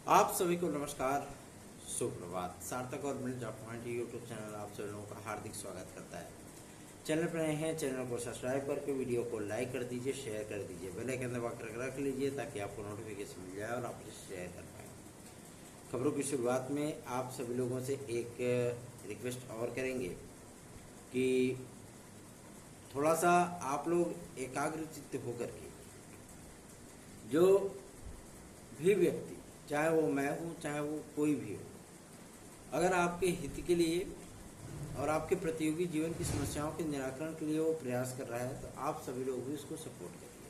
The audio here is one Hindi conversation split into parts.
आप सभी को नमस्कार, सुप्रभात। सार्थक और मिल जॉब पॉइंट यूट्यूब चैनल आप सभी लोगों का हार्दिक स्वागत करता है। चैनल पर नए हैं, चैनल को सब्सक्राइब करके वीडियो को लाइक कर दीजिए, शेयर कर दीजिए, बेल आइकन दबा कर रख लीजिए ताकि आपको नोटिफिकेशन मिल जाए और आप इसे शेयर कर पाएँ। खबरों की शुरुआत में आप सभी लोगों से एक रिक्वेस्ट और करेंगे कि थोड़ा सा आप लोग एकाग्रचित्त होकर के जो भी व्यक्ति, चाहे वो मैं हूँ चाहे वो कोई भी हो, अगर आपके हित के लिए और आपके प्रतियोगी जीवन की समस्याओं के निराकरण के लिए वो प्रयास कर रहा है तो आप सभी लोग भी उसको सपोर्ट करिए,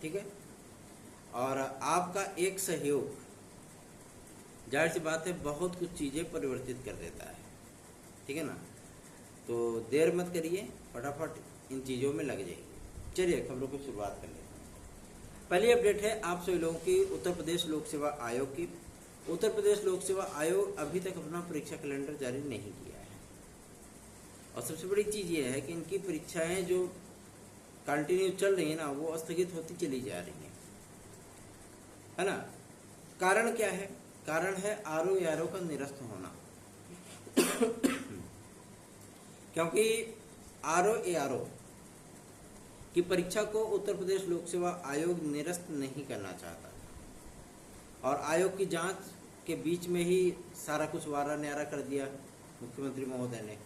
ठीक है। और आपका एक सहयोग, जाहिर सी बात है, बहुत कुछ चीज़ें परिवर्तित कर देता है, ठीक है ना। तो देर मत करिए, फटाफट इन चीज़ों में लग जाइए। चलिए खबरों की शुरुआत कर लेते हैं। पहली अपडेट है आप सभी लोगों की उत्तर प्रदेश लोक सेवा आयोग की। उत्तर प्रदेश लोक सेवा आयोग अभी तक अपना परीक्षा कैलेंडर जारी नहीं किया है और सबसे बड़ी चीज़ ये है कि इनकी परीक्षाएं जो कंटिन्यू चल रही है ना, वो स्थगित होती चली जा रही है ना। कारण क्या है? कारण है RO का निरस्त होना क्योंकि RO की परीक्षा को उत्तर प्रदेश लोक सेवा आयोग निरस्त नहीं करना चाहता और आयोग की जांच के बीच में ही सारा कुछ वारा न्यारा कर दिया मुख्यमंत्री महोदय ने।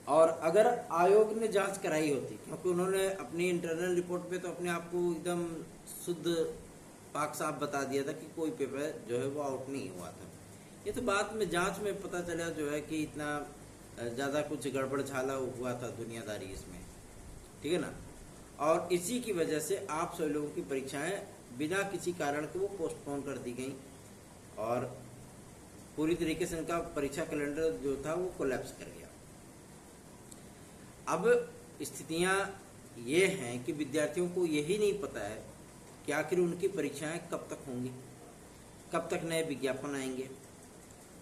और अगर आयोग ने जांच कराई होती, क्योंकि उन्होंने अपनी इंटरनल रिपोर्ट पे तो अपने आप को एकदम शुद्ध पाक साफ बता दिया था कि कोई पेपर जो है वो आउट नहीं हुआ था। ये तो बाद में जांच में पता चला जो है कि इतना ज़्यादा कुछ गड़बड़ झाला हुआ था दुनियादारी इसमें, ठीक है ना। और इसी की वजह से आप सभी लोगों की परीक्षाएं बिना किसी कारण के वो पोस्टपोन कर दी गई और पूरी तरीके से इनका परीक्षा कैलेंडर जो था वो कोलैप्स कर गया। अब स्थितियां ये हैं कि विद्यार्थियों को यही नहीं पता है कि आखिर उनकी परीक्षाएं कब तक होंगी, कब तक नए विज्ञापन आएंगे।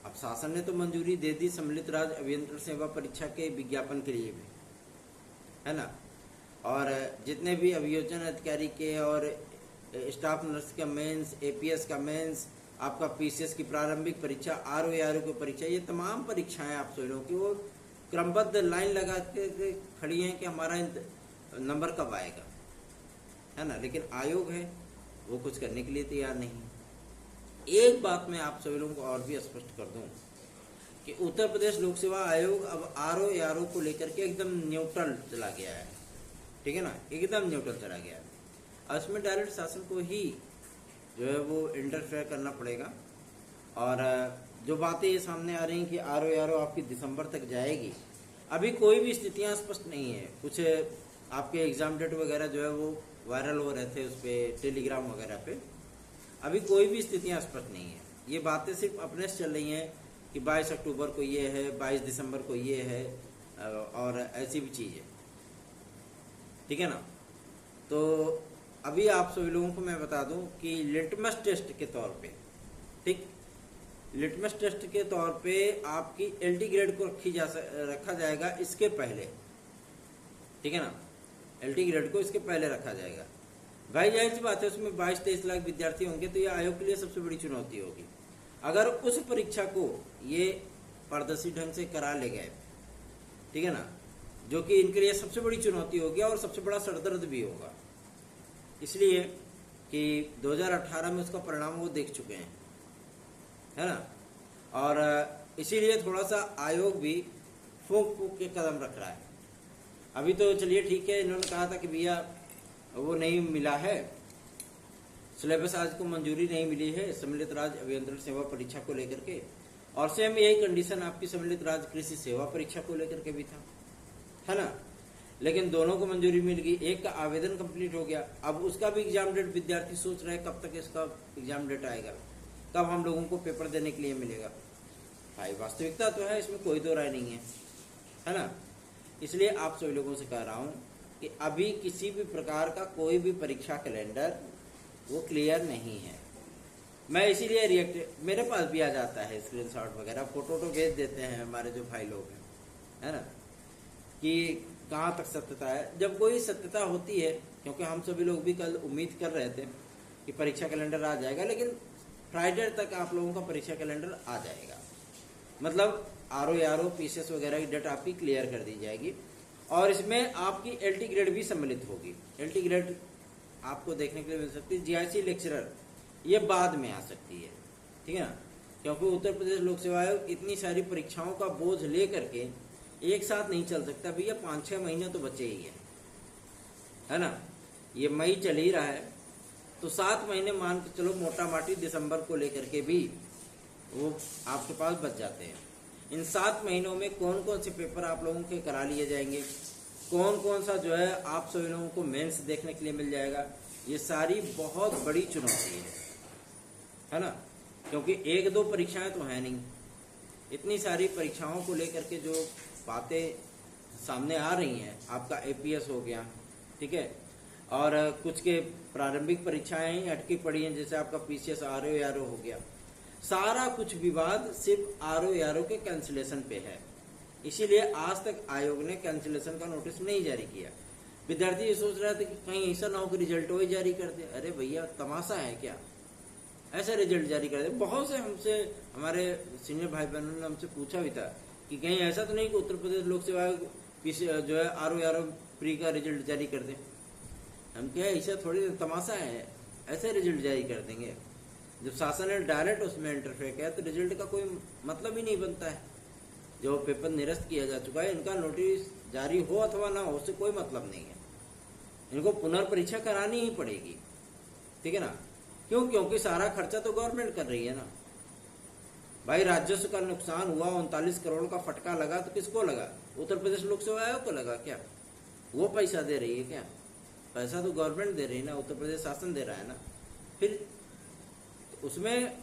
अब शासन ने तो मंजूरी दे दी सम्मिलित राज्य अभियंत्रण सेवा परीक्षा के विज्ञापन के लिए भी, है ना। और जितने भी अभियोजन अधिकारी के और स्टाफ नर्स का मेंस, APS का मेंस, आपका PCS की प्रारंभिक परीक्षा, RO की परीक्षा, ये तमाम परीक्षाएं आप सभी लोगों की वो क्रमबद्ध लाइन लगा के खड़ी हैं कि हमारा नंबर कब आएगा, है ना। लेकिन आयोग है वो कुछ करने के लिए तैयार नहीं। एक बात मैं आप सभी लोगों को और भी स्पष्ट कर दूं कि उत्तर प्रदेश लोक सेवा आयोग अब RO को लेकर के एकदम न्यूट्रल चला गया है, ठीक है ना, एकदम न्यूट्रल चला गया है। उसमें डायरेक्ट शासन को ही जो है वो इंटरफेयर करना पड़ेगा। और जो बातें ये सामने आ रही हैं कि RO आपकी दिसंबर तक जाएगी, अभी कोई भी स्थितियां स्पष्ट नहीं है। कुछ आपके एग्जाम डेट वगैरह जो है वो वायरल हो रहे थे उस पर, टेलीग्राम वगैरह पे, अभी कोई भी स्थितियां स्पष्ट नहीं है। ये बातें सिर्फ अपने से चल रही हैं कि 22 अक्टूबर को ये है, 22 दिसंबर को ये है और ऐसी भी चीज़ है, ठीक है ना। तो अभी आप सभी लोगों को मैं बता दूं कि लिटमस टेस्ट के तौर पे, ठीक, लिटमस टेस्ट के तौर पे आपकी LT ग्रेड को रखा जाएगा इसके पहले, ठीक है ना। LT ग्रेड को इसके पहले रखा जाएगा। भाई जाहिर सी बात है उसमें 22-23 लाख विद्यार्थी होंगे तो ये आयोग के लिए सबसे बड़ी चुनौती होगी। अगर उस परीक्षा को ये पारदर्शी ढंग से करा ले गए, ठीक है ना, जो कि इनके लिए सबसे बड़ी चुनौती होगी और सबसे बड़ा सरदर्द भी होगा, इसलिए कि 2018 में उसका परिणाम वो देख चुके हैं, है ना। और इसीलिए थोड़ा सा आयोग भी फूंक फूंक के कदम रख रहा है। अभी तो चलिए ठीक है, इन्होंने कहा था कि भैया वो नहीं मिला है, सिलेबस आज को मंजूरी नहीं मिली है सम्मिलित राज्य अभियंत्रण सेवा परीक्षा को लेकर के, और सेम यही कंडीशन आपकी सम्मिलित राज्य कृषि सेवा परीक्षा को लेकर के भी था, है ना। लेकिन दोनों को मंजूरी मिल गई, एक का आवेदन कंप्लीट हो गया, अब उसका भी एग्जाम डेट विद्यार्थी सोच रहे हैं कब तक इसका एग्जाम डेट आएगा, कब हम लोगों को पेपर देने के लिए मिलेगा। भाई वास्तविकता तो है, इसमें कोई दो राय नहीं है ना। इसलिए आप सभी लोगों से कह रहा हूं कि अभी किसी भी प्रकार का कोई भी परीक्षा कैलेंडर वो क्लियर नहीं है। मैं इसीलिए रिएक्ट, मेरे पास भी आ जाता है स्क्रीनशॉट वगैरह, फोटो तो भेज देते हैं हमारे जो भाई लोग हैं, है ना, कि कहाँ तक सत्यता है। जब कोई सत्यता होती है, क्योंकि हम सभी लोग भी कल उम्मीद कर रहे थे कि परीक्षा कैलेंडर आ जाएगा, लेकिन फ्राइडे तक आप लोगों का परीक्षा कैलेंडर आ जाएगा। मतलब RO PCS वगैरह की डेट आपकी क्लियर कर दी जाएगी और इसमें आपकी LT ग्रेड भी सम्मिलित होगी। LT ग्रेड आपको देखने के लिए मिल सकती है। GIC लेक्चरर ये बाद में आ सकती है, ठीक है ना, क्योंकि उत्तर प्रदेश लोक सेवा आयोग इतनी सारी परीक्षाओं का बोझ ले करके एक साथ नहीं चल सकता भैया। 5-6 महीने तो बचे ही है ना। ये मई चल ही रहा है तो 7 महीने मान के चलो मोटा माटी दिसंबर को लेकर के भी वो आपके पास बच जाते हैं। इन 7 महीनों में कौन कौन से पेपर आप लोगों के करा लिए जाएंगे, कौन कौन सा जो है आप सभी लोगों को मेंस देखने के लिए मिल जाएगा, ये सारी बहुत बड़ी चुनौती है ना। क्योंकि 1-2 परीक्षाएं तो है नहीं, इतनी सारी परीक्षाओं को लेकर के जो बातें सामने आ रही हैं। आपका APS हो गया, ठीक है, और कुछ के प्रारंभिक परीक्षाएं ही अटकी पड़ी हैं, जैसे आपका PCS RO हो गया। सारा कुछ विवाद सिर्फ RO के कैंसिलेशन पे है, इसीलिए आज तक आयोग ने कैंसिलेशन का नोटिस नहीं जारी किया। विद्यार्थी ये सोच रहे थे कि कहीं ऐसा ना हो कि रिजल्ट ही जारी कर दे। अरे भैया तमाशा है क्या, ऐसा रिजल्ट जारी कर दे। बहुत से हमसे हमारे सीनियर भाई बहनों ने हमसे पूछा भी था कि कहीं ऐसा तो नहीं कि उत्तर प्रदेश लोक सेवा जो है RO प्री का रिजल्ट जारी कर दे। हम क्या ऐसा थोड़ी तमाशा है, ऐसे रिजल्ट जारी कर देंगे। जब शासन ने डायरेक्ट उसमें इंटरफेयर किया तो रिजल्ट का कोई मतलब ही नहीं बनता है। जो पेपर निरस्त किया जा चुका है, इनका नोटिस जारी हो अथवा ना हो उससे कोई मतलब नहीं है। इनको पुनर्परीक्षा करानी ही पड़ेगी, ठीक है ना। क्यों? क्योंकि सारा खर्चा तो गवर्नमेंट कर रही है ना भाई। राजस्व का नुकसान हुआ, 39 करोड़ का फटका लगा तो किसको लगा? उत्तर प्रदेश लोक सेवा आयोग को लगा क्या? वो पैसा दे रही है क्या? पैसा तो गवर्नमेंट दे रही है ना, उत्तर प्रदेश शासन दे रहा है ना। फिर उसमें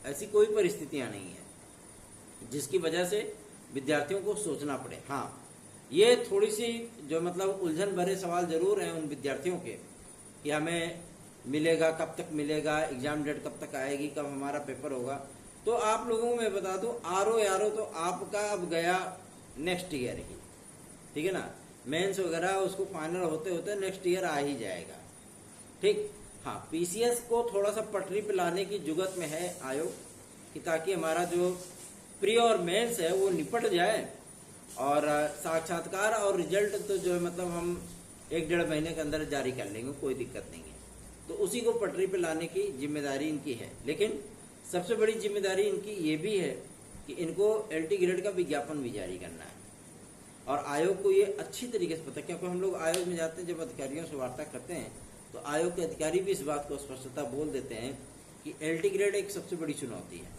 ऐसी कोई परिस्थितियां नहीं है जिसकी वजह से विद्यार्थियों को सोचना पड़े। हाँ, ये थोड़ी सी जो मतलब उलझन भरे सवाल जरूर हैं उन विद्यार्थियों के कि हमें मिलेगा, कब तक मिलेगा, एग्जाम डेट कब तक आएगी, कब हमारा पेपर होगा। तो आप लोगों को मैं बता दूं, RO तो आपका अब गया नेक्स्ट ईयर ही, ठीक है ना। मेंस वगैरह उसको फाइनल होते होते नेक्स्ट ईयर आ ही जाएगा, ठीक। हाँ, PCS को थोड़ा सा पटरी पे लाने की जुगत में है आयोग कि ताकि हमारा जो प्री और मेंस है वो निपट जाए और साक्षात्कार और रिजल्ट तो जो है मतलब हम 1-1.5 महीने के अंदर जारी कर लेंगे, कोई दिक्कत नहीं है। तो उसी को पटरी पे लाने की जिम्मेदारी इनकी है। लेकिन सबसे बड़ी जिम्मेदारी इनकी ये भी है कि इनको LT ग्रेड का विज्ञापन भी जारी करना है और आयोग को ये अच्छी तरीके से पता है। क्योंकि हम लोग आयोग में जाते हैं, जब अधिकारियों से वार्ता करते हैं तो आयोग के अधिकारी भी इस बात को स्पष्टता बोल देते हैं कि LT ग्रेड एक सबसे बड़ी चुनौती है।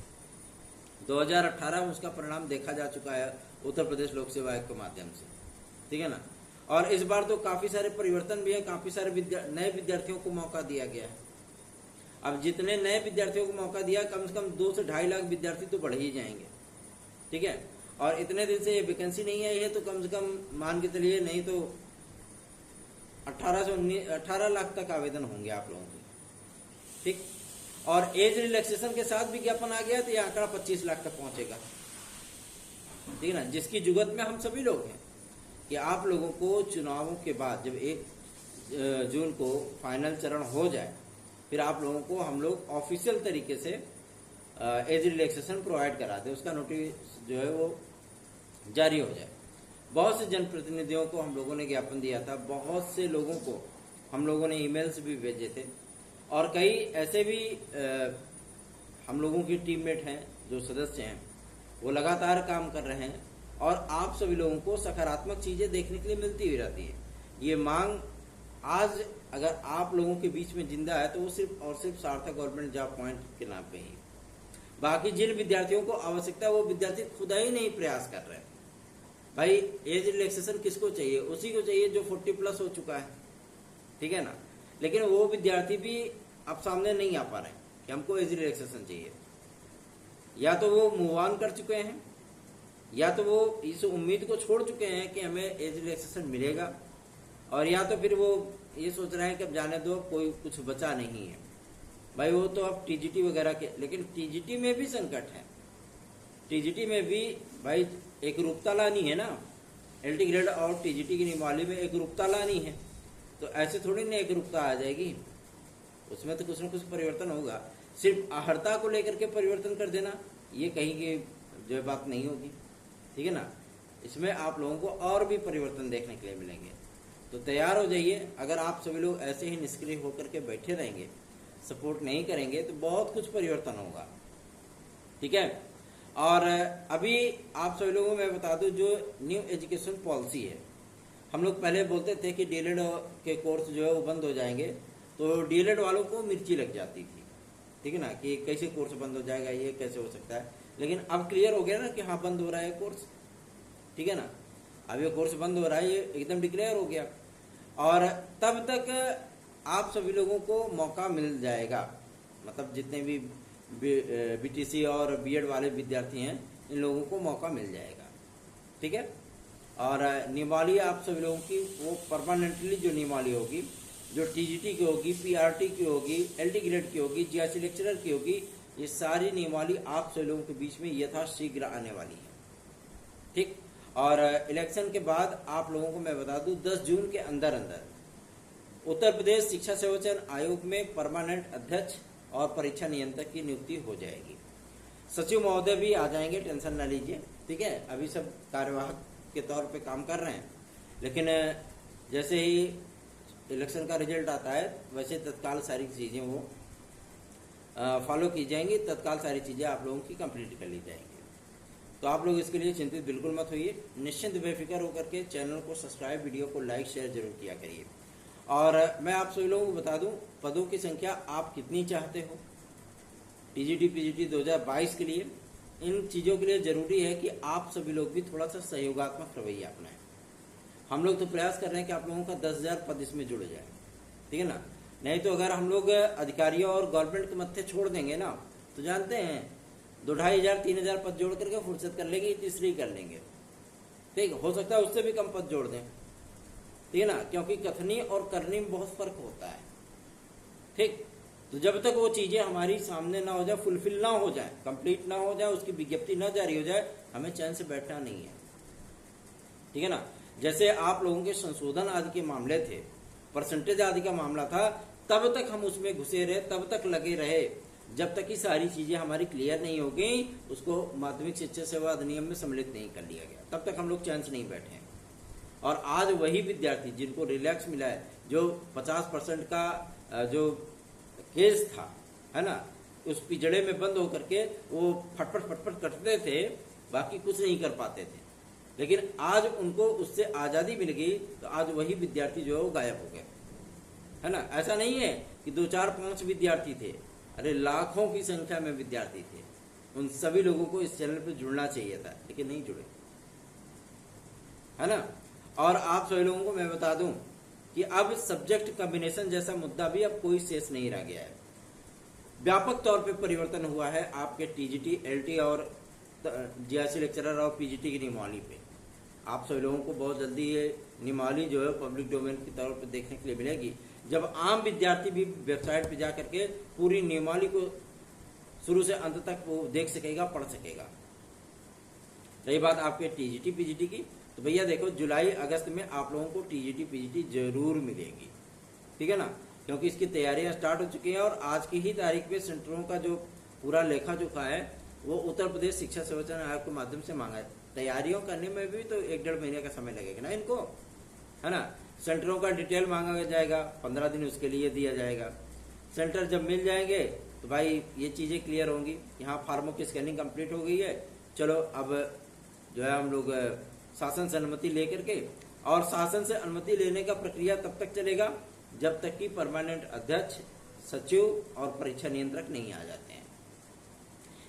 2018 में उसका परिणाम देखा जा चुका है उत्तर प्रदेश लोक सेवा आयोग के माध्यम से, ठीक है ना। और इस बार तो काफी सारे परिवर्तन भी है, काफी सारे नए विद्यार्थियों को मौका दिया गया है। अब जितने नए विद्यार्थियों को मौका दिया, कम से कम 2 से 2.5 लाख विद्यार्थी तो बढ़ ही जाएंगे, ठीक है। और इतने दिन से ये वैकेंसी नहीं आई है तो कम से कम मान के चलिए नहीं तो 18 लाख तक आवेदन होंगे आप लोगों के, ठीक। और एज रिलैक्सेशन के साथ विज्ञापन आ गया तो यह आंकड़ा 25 लाख तक पहुंचेगा, ठीक है ना। जिसकी जुगत में हम सभी लोग हैं कि आप लोगों को चुनावों के बाद जब 1 जून को फाइनल चरण हो जाए फिर आप लोगों को हम लोग ऑफिशियल तरीके से एज रिलैक्सेशन प्रोवाइड करा दें, उसका नोटिस जो है वो जारी हो जाए। बहुत से जनप्रतिनिधियों को हम लोगों ने ज्ञापन दिया था, बहुत से लोगों को हम लोगों ने ईमेल्स भी भेजे थे और कई ऐसे भी हम लोगों की टीममेट हैं जो सदस्य हैं वो लगातार काम कर रहे हैं और आप सभी लोगों को सकारात्मक चीजें देखने के लिए मिलती हुई रहती है। ये मांग आज अगर आप लोगों के बीच में जिंदा है तो वो सिर्फ और सिर्फ सार्थक गवर्नमेंट जॉब पॉइंट के नाम पे ही। बाकी जिन विद्यार्थियों को आवश्यकता है वो विद्यार्थी खुदा ही नहीं प्रयास कर रहे हैं। भाई एज रिलैक्सेशन किसको चाहिए? उसी को चाहिए जो 40+ हो चुका है, ठीक है ना। लेकिन वो विद्यार्थी भी अब सामने नहीं आ पा रहे हैं कि हमको एज रिलैक्सेशन चाहिए। या तो वो मूव ऑन कर चुके हैं या तो वो इस उम्मीद को छोड़ चुके हैं कि हमें एज रिलैक्सेशन मिलेगा, और या तो फिर वो ये सोच रहे हैं कि अब जाने दो, कोई कुछ बचा नहीं है। भाई वो तो अब TGT वगैरह के, लेकिन TGT में भी संकट है। TGT में भी भाई एक रूपता लानी है ना, LT ग्रेड और TGT की नियमावली में एक रूपता लानी है। तो ऐसे थोड़ी ना एक रूपता आ जाएगी, उसमें तो कुछ न कुछ परिवर्तन होगा। सिर्फ अर्हता को लेकर के परिवर्तन कर देना, ये कहीं की जो है बात नहीं होगी, ठीक है ना। इसमें आप लोगों को और भी परिवर्तन देखने के लिए मिलेंगे, तो तैयार हो जाइए। अगर आप सभी लोग ऐसे ही निष्क्रिय होकर के बैठे रहेंगे, सपोर्ट नहीं करेंगे, तो बहुत कुछ परिवर्तन होगा, ठीक है। और अभी आप सभी लोगों को मैं बता दूं, जो न्यू एजुकेशन पॉलिसी है, हम लोग पहले बोलते थे कि डीएलएड के कोर्स जो है वो बंद हो जाएंगे, तो डीएलएड वालों को मिर्ची लग जाती थी, ठीक है ना, कि कैसे कोर्स बंद हो जाएगा, ये कैसे हो सकता है। लेकिन अब क्लियर हो गया ना कि हाँ बंद हो रहा है कोर्स, ठीक है ना। अब ये कोर्स बंद हो रहा है, ये एकदम डिक्लेयर हो गया। और तब तक आप सभी लोगों को मौका मिल जाएगा, मतलब जितने भी बीटीसी और बीएड वाले विद्यार्थी हैं, इन लोगों को मौका मिल जाएगा, ठीक है। और नियमावली आप सभी लोगों की वो परमानेंटली जो नियमावली होगी, जो टीजीटी की होगी, पीआरटी की होगी, एलटी ग्रेड की होगी, जीआईसी लेक्चरर की होगी, ये सारी नियमावली आप सभी लोगों के बीच में यथाशीघ्र आने वाली है, ठीक। और इलेक्शन के बाद आप लोगों को मैं बता दूं, 10 जून के अंदर अंदर उत्तर प्रदेश शिक्षा सेवा चयन आयोग में परमानेंट अध्यक्ष और परीक्षा नियंत्रक की नियुक्ति हो जाएगी। सचिव महोदय भी आ जाएंगे, टेंशन न लीजिए, ठीक है। अभी सब कार्यवाहक के तौर पे काम कर रहे हैं, लेकिन जैसे ही इलेक्शन का रिजल्ट आता है, वैसे तत्काल सारी चीजें वो फॉलो की जाएंगी, तत्काल सारी चीजें आप लोगों की कंप्लीट कर ली जाएंगी। तो आप लोग इसके लिए चिंतित बिल्कुल मत होइए, निश्चिंत बेफिक्र होकर के चैनल को सब्सक्राइब, वीडियो को लाइक शेयर जरूर किया करिए। और मैं आप सभी लोगों को बता दूं, पदों की संख्या आप कितनी चाहते हो टीजीटी पीजीटी 2022 के लिए, इन चीजों के लिए जरूरी है कि आप सभी लोग भी थोड़ा सा सहयोगात्मक रवैया अपनाएं। हम लोग तो प्रयास कर रहे हैं कि आप लोगों का 10,000 पद इसमें जुड़ जाए, ठीक है ना। नहीं तो अगर हम लोग अधिकारियों और गवर्नमेंट के मत्थे छोड़ देंगे ना, तो जानते हैं 2,500 3,000 पद जोड़ करके फुर्सत कर लेंगे, तीसरी कर लेंगे, ठीक। हो सकता है उससे भी कम पद जोड़ दें, ठीक है ना, क्योंकि कथनी और करनी में बहुत फर्क होता है, ठीक। तो जब तक वो चीजें हमारी सामने ना हो जाए, फुलफिल ना हो जाए, कंप्लीट ना हो जाए, उसकी विज्ञप्ति ना जारी हो जाए, हमें चैन से बैठना नहीं है, ठीक है ना। जैसे आप लोगों के संशोधन आदि के मामले थे, परसेंटेज आदि का मामला था, तब तक हम उसमें घुसे रहे, तब तक लगे रहे, जब तक कि सारी चीजें हमारी क्लियर नहीं हो गई, उसको माध्यमिक शिक्षा सेवा अधिनियम में सम्मिलित नहीं कर लिया गया, तब तक हम लोग चैन से नहीं बैठे हैं। और आज वही विद्यार्थी जिनको रिलैक्स मिला है, जो 50% का जो केस था, है ना, उस पिजड़े में बंद होकर के वो फटफट कटते थे, बाकी कुछ नहीं कर पाते थे, लेकिन आज उनको उससे आजादी मिल गई, तो आज वही विद्यार्थी जो है वो गायब हो गए, है ना। ऐसा नहीं है कि 2 4 5 विद्यार्थी थे, अरे लाखों की संख्या में विद्यार्थी थे। उन सभी लोगों को इस चैनल पर जुड़ना चाहिए था, लेकिन नहीं जुड़े, है ना। और आप सभी लोगों को मैं बता दूं कि अब सब्जेक्ट कॉम्बिनेशन जैसा मुद्दा भी अब कोई शेष नहीं रह गया है। व्यापक तौर पे परिवर्तन हुआ है आपके टीजीटी, एलटी और जीआईसी लेक्चरर और पीजीटी की नियमावली पे। आप सभी लोगों को बहुत जल्दी ये नियमावली जो है पब्लिक डोमेन के तौर पे देखने के लिए मिलेगी, जब आम विद्यार्थी भी वेबसाइट पे जा करके पूरी नियमावली को शुरू से अंत तक वो देख सकेगा, पढ़ सकेगा। रही बात आपके टीजीटी पीजीटी की, तो भैया देखो, जुलाई अगस्त में आप लोगों को टीजीटी पीजीटी जरूर मिलेगी, ठीक है ना, क्योंकि इसकी तैयारियां स्टार्ट हो चुकी हैं। और आज की ही तारीख में सेंटरों का जो पूरा लेखा जोखा है वो उत्तर प्रदेश शिक्षा सेवा चयन आयोग के माध्यम से मांगा है। तैयारियों करने में भी तो 1-1.5 महीने का समय लगेगा ना इनको, है ना। सेंटरों का डिटेल मांगा जाएगा, 15 दिन उसके लिए दिया जाएगा। सेंटर जब मिल जाएंगे तो भाई ये चीजें क्लियर होंगी, यहाँ फार्मों की स्कैनिंग कंप्लीट हो गई है, चलो अब जो है हम लोग शासन से अनुमति लेकर के, और शासन से अनुमति लेने का प्रक्रिया तब तक चलेगा जब तक कि परमानेंट अध्यक्ष, सचिव और परीक्षा नियंत्रक नहीं आ जाते हैं।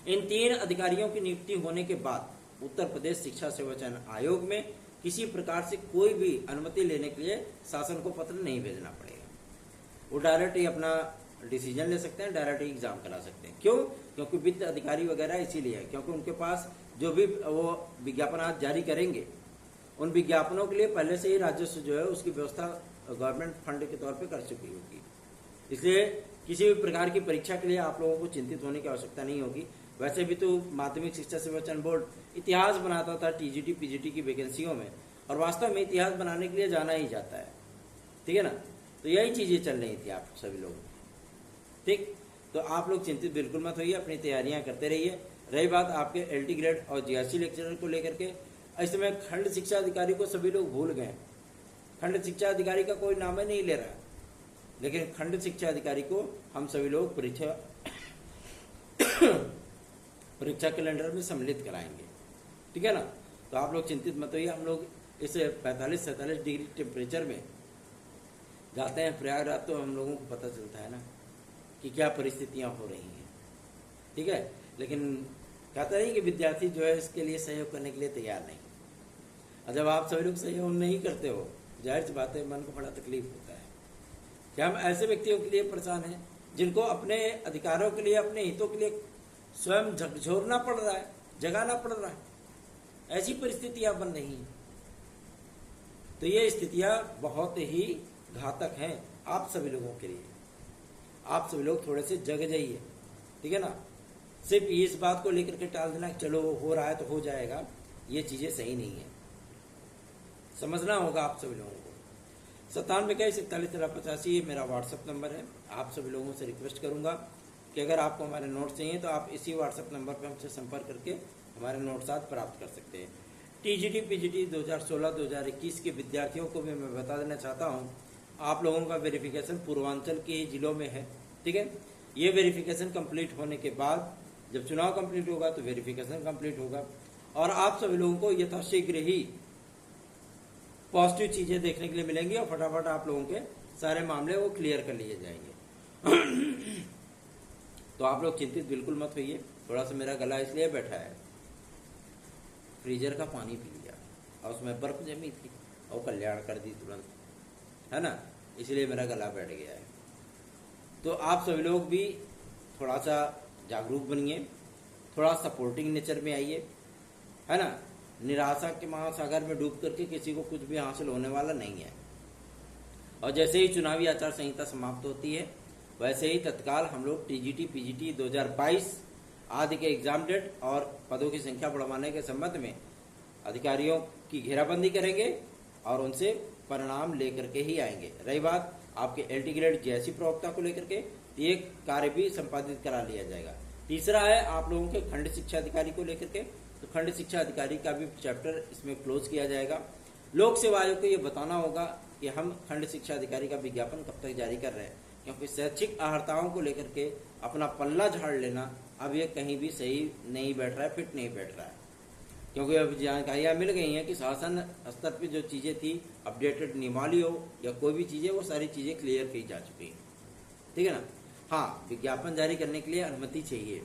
इन 3 अधिकारियों की नियुक्ति होने के बाद उत्तर प्रदेश शिक्षा सेवा चयन आयोग में किसी प्रकार से कोई भी अनुमति लेने के लिए शासन को पत्र नहीं भेजना पड़ेगा। वो डायरेक्ट ही अपना डिसीजन ले सकते हैं, डायरेक्ट ही एग्जाम करा सकते हैं। क्यों? क्योंकि वित्त अधिकारी वगैरह इसीलिए है, क्योंकि उनके पास जो भी वो विज्ञापन आज जारी करेंगे, उन विज्ञापनों के लिए पहले से ही राजस्व जो है उसकी व्यवस्था गवर्नमेंट फंड के तौर पे कर चुकी होगी। इसलिए किसी भी प्रकार की परीक्षा के लिए आप लोगों को चिंतित होने की आवश्यकता नहीं होगी। वैसे भी तो माध्यमिक शिक्षा सेवा चयन बोर्ड इतिहास बनाता था टीजीटी पीजीटी की वैकेंसियों में, और वास्तव में इतिहास बनाने के लिए जाना ही जाता है, ठीक है ना। तो यही चीजें चल रही थी आप सभी लोगों की, ठीक। तो आप लोग चिंतित बिल्कुल मत होइए, अपनी तैयारियां करते रहिए। रही बात आपके LT ग्रेड और GRC लेक्चरर को लेकर के, इस समय खंड शिक्षा अधिकारी को सभी लोग भूल गए। खंड शिक्षा अधिकारी का कोई नाम ही नहीं ले रहा, लेकिन खंड शिक्षा अधिकारी को हम सभी लोग परीक्षा कैलेंडर में सम्मिलित कराएंगे, ठीक है ना। तो आप लोग चिंतित मत होइए। हम लोग इस 45-47 डिग्री टेम्परेचर में जाते हैं प्रयागराज, तो हम लोगों को पता चलता है ना कि क्या परिस्थितियां हो रही हैं, ठीक है। लेकिन कहता नहीं कि विद्यार्थी जो है इसके लिए सहयोग करने के लिए तैयार नहीं। और जब आप सभी लोग सहयोग नहीं करते हो, जाहिर सी बात है मन को बड़ा तकलीफ होता है कि हम ऐसे व्यक्तियों के लिए परेशान हैं जिनको अपने अधिकारों के लिए, अपने हितों के लिए स्वयं झकझोरना पड़ रहा है, जगाना पड़ रहा है। ऐसी परिस्थितियां बन रही हैं। तो ये स्थितियां बहुत ही घातक हैं आप सभी लोगों के लिए। आप सभी लोग थोड़े से जग जाइए, ठीक है ना। सिर्फ इस बात को लेकर के टाल देना कि चलो हो रहा है तो हो जाएगा, ये चीजें सही नहीं है। समझना होगा आप सभी लोगों को। 9721411385 ये मेरा व्हाट्सएप नंबर है। आप सभी लोगों से रिक्वेस्ट करूंगा कि अगर आपको हमारे नोट्स चाहिए तो आप इसी व्हाट्सएप नंबर पर हमसे संपर्क करके हमारे नोट्स आज प्राप्त कर सकते हैं। TGT PGT 2016-2021 के विद्यार्थियों को भी मैं बता देना चाहता हूँ, आप लोगों का वेरिफिकेशन पूर्वांचल के जिलों में है, ठीक है। ये वेरिफिकेशन कंप्लीट होने के बाद जब चुनाव कंप्लीट होगा तो वेरिफिकेशन कंप्लीट होगा और आप सभी लोगों को यथाशीघ्र ही पॉजिटिव चीजें देखने के लिए मिलेंगी और फटाफट आप लोगों के सारे मामले वो क्लियर कर लिए जाएंगे। तो आप लोग चिंतित बिल्कुल मत होइए। थोड़ा सा मेरा गला इसलिए बैठा है, फ्रीजर का पानी पी लिया और उसमें बर्फ जमी थी और कल्याण कर दी तुरंत, है ना, इसलिए मेरा गला बैठ गया है। तो आप सभी लोग भी थोड़ा सा जागरूक बनिए, थोड़ा सपोर्टिंग नेचर में आइए, है ना। निराशा के महासागर में डूब करके किसी को कुछ भी हासिल होने वाला नहीं है। और जैसे ही चुनावी आचार संहिता समाप्त होती है वैसे ही तत्काल हम लोग TGT PGT 2022 आदि के एग्जाम डेट और पदों की संख्या बढ़वाने के संबंध में अधिकारियों की घेराबंदी करेंगे और उनसे परिणाम लेकर के ही आएंगे। रही बात आपके LT ग्रेड GRC प्रवक्ता को लेकर के, ये कार्य भी संपादित करा लिया जाएगा। तीसरा है आप लोगों के खंड शिक्षा अधिकारी को लेकर के, तो खंड शिक्षा अधिकारी का भी चैप्टर इसमें क्लोज किया जाएगा। लोक सेवा आयोग को ये बताना होगा कि हम खंड शिक्षा अधिकारी का विज्ञापन कब तक जारी कर रहे हैं, क्योंकि शैक्षिक अर्हताओं को लेकर के अपना पल्ला झाड़ लेना अब ये कहीं भी सही नहीं बैठ रहा है, फिट नहीं बैठ रहा है। क्योंकि अब जानकारियां मिल गई हैं कि शासन स्तर पर जो चीजें थी, अपडेटेड नियमावली हो या कोई भी चीजें, वो सारी चीजें क्लियर की जा चुकी हैं, ठीक है ना। हाँ, विज्ञापन जारी करने के लिए अनुमति चाहिए,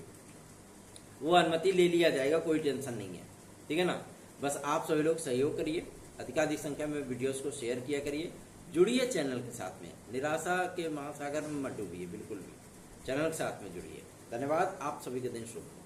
वो अनुमति ले लिया जाएगा, कोई टेंशन नहीं है, ठीक है ना। बस आप सभी लोग सहयोग करिए, अधिकाधिक संख्या में वीडियोस को शेयर किया करिए, जुड़िए चैनल के साथ में, निराशा के महासागर में मत डूबिए, बिल्कुल भी चैनल के साथ में जुड़िए। धन्यवाद, आप सभी के दिन शुभ हो।